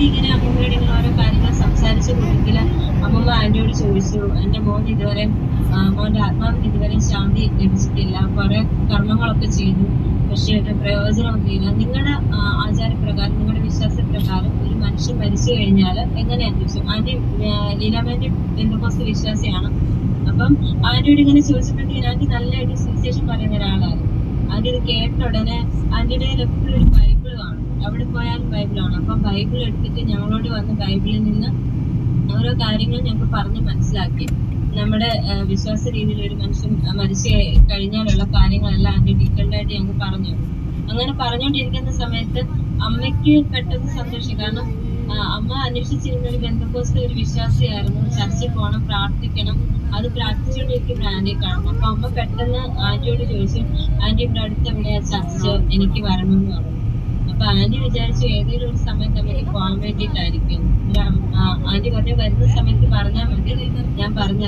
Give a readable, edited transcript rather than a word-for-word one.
Anti ഇങ്ങനെ അമ്മമ്മയോട് ഇങ്ങനെ ഓരോ കാര്യങ്ങൾ സംസാരിച്ച കൂട്ടത്തില് അമ്മമ്മ ആന്റിയോട് ചോദിച്ചു, എന്റെ മോൻ ഇതുവരെ മോന്റെ ആത്മാവിന് ഇതുവരെ ശാന്തി ലഭിച്ചിട്ടില്ല, കുറെ കർമ്മങ്ങളൊക്കെ ചെയ്തു, പക്ഷെ ഒരു പ്രയോജനമൊന്നുമില്ല. നിങ്ങളുടെ ആചാരപ്രകാരം, നിങ്ങളുടെ വിശ്വാസപ്രകാരം ഒരു മനുഷ്യൻ മരിച്ചു കഴിഞ്ഞാൽ എങ്ങനെയാന്ന് ചോദിച്ചു. ആന്റി ലീലാമാന്റി ബന്ധുക്കോസ്ത് വിശ്വാസിയാണ്. അപ്പം ആന്റിയോട് ഇങ്ങനെ ചോദിച്ചപ്പോഴത്തേക്ക് ആന്റി നല്ലതായിട്ട് സുവിശേഷം പറയുന്ന ഒരാളായിരുന്നു. ആന്റി ഇത് കേട്ട ഉടനെ ആന്റിയുടെ കയ്യിൽ എപ്പോഴും ഒരു ബൈബിൾ കാണും, എവിടെ പോയാലും ബൈബിളാണ്. അപ്പം ബൈബിൾ എടുത്തിട്ട് ഞങ്ങളോട് വന്ന് ബൈബിളിൽ നിന്ന് ഓരോ കാര്യങ്ങൾ ഞങ്ങൾക്ക് പറഞ്ഞ് മനസ്സിലാക്കി. നമ്മുടെ വിശ്വാസ രീതിയിൽ ഒരു മനുഷ്യൻ മരിച്ചു കഴിഞ്ഞാലുള്ള കാര്യങ്ങളെല്ലാം ആന്റി ഡീറ്റെയിൽഡ് ആയിട്ട് ഞങ്ങൾക്ക് പറഞ്ഞു. അങ്ങനെ പറഞ്ഞുകൊണ്ടിരിക്കുന്ന സമയത്ത് അമ്മയ്ക്ക് പെട്ടെന്ന് സന്തോഷം. കാരണം അമ്മ അന്വേഷിച്ചിരുന്ന ഒരു ബന്ധുക്കോസ്ത് ഒരു വിശ്വാസിയായിരുന്നു. ചർച്ചിൽ പോകണം, പ്രാർത്ഥിക്കണം. അത് പ്രാർത്ഥിച്ചുകൊണ്ടിരിക്കുമ്പോൾ ആന്റിയെ കാണും. അപ്പൊ അമ്മ പെട്ടെന്ന് ആന്റിയോട് ചോദിച്ചു, ആന്റി ഇവിടെ അടുത്ത് എവിടെയാ ചർച്ച്, എനിക്ക് വരണമെന്ന് പറഞ്ഞു. അപ്പൊ ആന്റി വിചാരിച്ചു ഏതെങ്കിലും ഒരു സമയത്ത് അമ്മയ്ക്ക് പോകാൻ വേണ്ടിയിട്ടായിരിക്കും. ആന്റി പറഞ്ഞു വരുന്ന സമയത്ത് പറഞ്ഞാൽ മതി, ഞാൻ പറഞ്ഞു